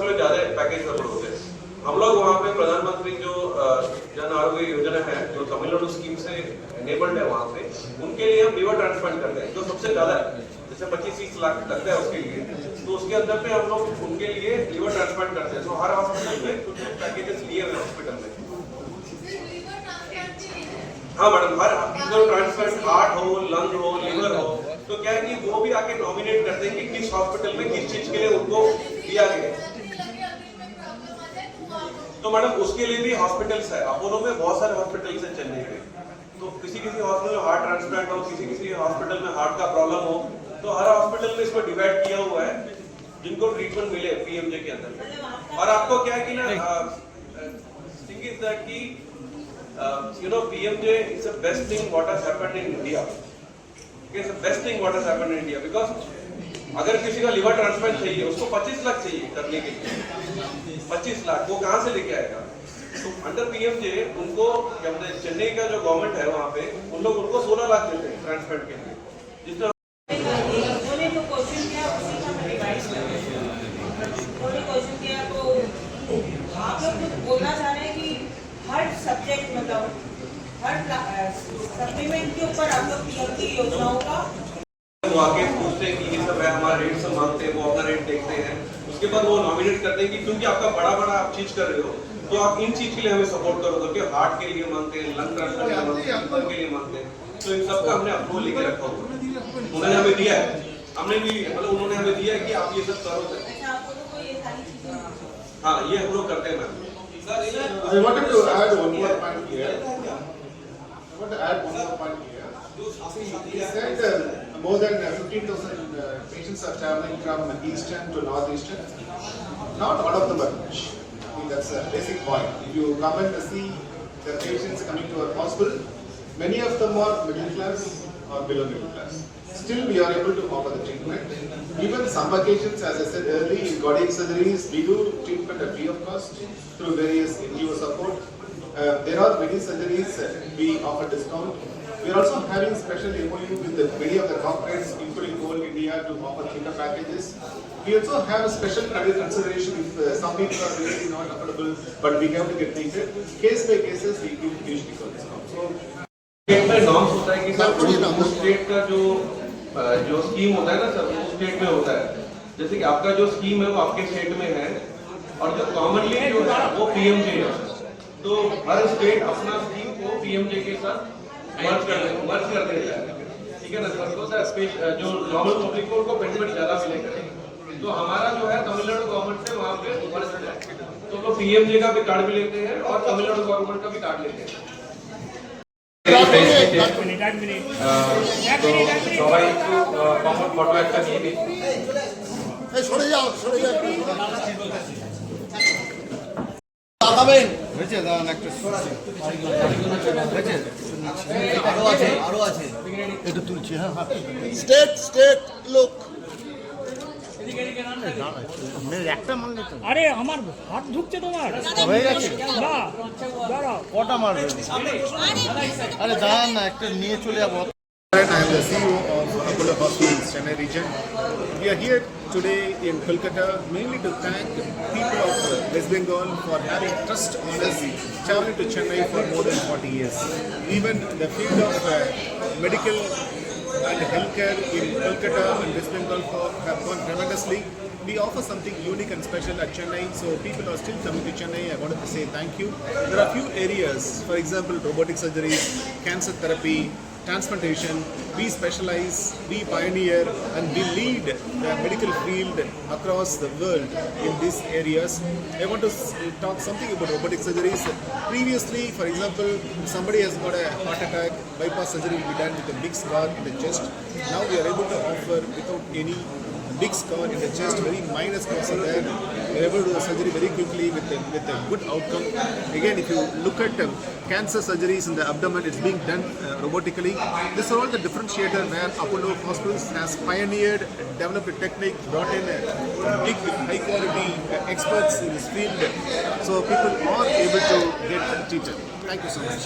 Hospital ज्यादा package support होते हैं। हम लोग वहाँ पे प्रधानमंत्री जो जन आरोग्य योजना है जो तमिलनाडु स्कीम से एनेबल्ड है वहाँ पे, उनके लिए हम लीवर ट्रांसप्लांट करते हैं जो सबसे ज्यादा है, जैसे 25-30 लाख लगता है उसके लिए, तो उसके अंदर पे हम लोग उनके लिए लीवर ट्रांसप्लांट करते हैं। तो हर हॉस्पिटल में कुछ पैकेजेस लिए हुए हॉस्पिटल में। हाँ मैडम, हर लीवर ट्रांसप्लांट हार्ट हो, लंग हो, लिवर हो, तो क्या है कि वो भी आके नॉमिनेट करते हैं कि किस हॉस्पिटल में किस चीज के लिए उनको दिया गया। तो मैडम उसके लिए भी हॉस्पिटल्स है, अपोलो में बहुत सारे हॉस्पिटल्स हैं चेन्नई में, तो किसी हॉस्पिटल में हार्ट ट्रांसप्लांट हो, किसी हॉस्पिटल में हार्ट का प्रॉब्लम हो, तो हर हॉस्पिटल में इसको डिवाइड किया हुआ है जिनको ट्रीटमेंट मिले पीएमजे के अंदर। और आपको क्या है कि ना थिंग इज दैट कि PMJ is the best thing what has happened in India. It's the best thing what has happened in India because अगर किसी का लिवर ट्रांसप्लांट चाहिए उसको 25 लाख चाहिए करने के लिए, 25 लाख वो कहाँ से लेके आएगा? तो अंडर पीएमजे उनको क्या बोलते हैं, चेन्नई का जो गवर्नमेंट है वहाँ पे उन लोग उनको 16 लाख देते हैं ट्रांसप्लांट के लिए, जिसमें उन्होंने जो क्वेश्चन किया उसी का मैं रिवाइज कर रही हूँ। उन्होंने क्वेश्चन किया तो आप लोग कुछ बोलना चाह रहे हैं कि हर सब्जेक्ट मतलब हर सप्लीमेंट के ऊपर आप लोग पीएम की योजनाओं का आके पूछते हैं कि ये सब है, हमारा रेट सब मांगते हैं, वो अपना रेट देखते हैं, उसके बाद वो नॉमिनेट करते हैं कि क्योंकि आपका बड़ा आप चीज कर रहे हो तो आप इन चीज के लिए हमें सपोर्ट करो, क्योंकि हार्ट के लिए मांगते हैं, लंग ट्रांसप्लांट के लिए मांगते हैं, तो इन सबका हमने अप्रूवल लेके रखा हुआ है, उन्होंने हमें दिया है, हमने भी मतलब उन्होंने हमें दिया है कि आप ये सब करो। हाँ ये हम लोग करते हैं ma'am. I wanted to add one more point here. He said more than 15,000 patients are traveling from eastern to northeastern. Not all of them are rich. I mean, that's a basic point. If you come and see the patients coming to our hospital, many of them are middle class or below middle class. Still, we are able to offer the treatment. Even some occasions, as I said earlier, in cardiac surgeries, we do treatment at free of cost through various NGO support. There are many surgeries we offer discount. We are also having special MOU with many of the corporates, including Coal India, to offer treatment packages. We also have a special credit consideration if some people are really not affordable, but we have to get treated. Case by cases, we give usually discount. So, state में norms होता है कि sir उस state का जो scheme होता है ना सर, उस स्टेट में होता है, जैसे कि आपका जो स्कीम है वो आपके स्टेट में है और जो कॉमनली जो है वो पीएमजे है, तो हर स्टेट अपना स्कीम को पीएमजे के साथ मर्ज कर देता है, ठीक है ना सर। तो सर जो नॉर्मल पब्लिक को उनको बेनिफिट ज्यादा मिलेगा, तो हमारा जो है तमिलनाडु गवर्नमेंट से वहाँ पे मर्ज कर जाए, तो लोग पीएमजे का भी कार्ड भी लेते हैं और तमिलनाडु गवर्नमेंट का भी कार्ड लेते हैं। সবাই একটু কমন ফটো একটা নিয়ে নিন। সরে যাও হয়েছে দাঁড়ান একটা আরো আছে একটু তুলছি। হ্যাঁ স্টেট লোক একটা মারলে তো আরে আমার হাত ঢুকছে তোমার হয়ে গেছে না দাঁড়াও কটা মারবে আরে দাঁড়ান না একটা নিয়ে চলে যাবো। I am the CEO of Apollo Hospitals, Chennai region. We are here today in Kolkata mainly to thank people of West Bengal for having trust on us, traveling to Chennai for more than 40 years. Even the field of medical and healthcare in Kolkata and West Bengal have gone tremendously. We offer something unique and special at Chennai, so people are still coming to Chennai. I wanted to say thank you. There are few areas, for example, robotic surgeries, cancer therapy, transplantation. We specialize, we pioneer, and we lead the medical field across the world in these areas. I want to talk something about robotic surgeries. Previously, for example, if somebody has got a heart attack, bypass surgery will be done with a big scar in the chest. Now we are able to offer without any big scar in the chest, very minor scars are there. We are able to do the surgery very quickly with a good outcome. Again, if you look at cancer surgeries in the abdomen, it's being done robotically. This is all the differentiator where Apollo Hospitals has pioneered, developed a technique, brought in big, high quality experts in this field. So people are able to get treated. Thank you so much.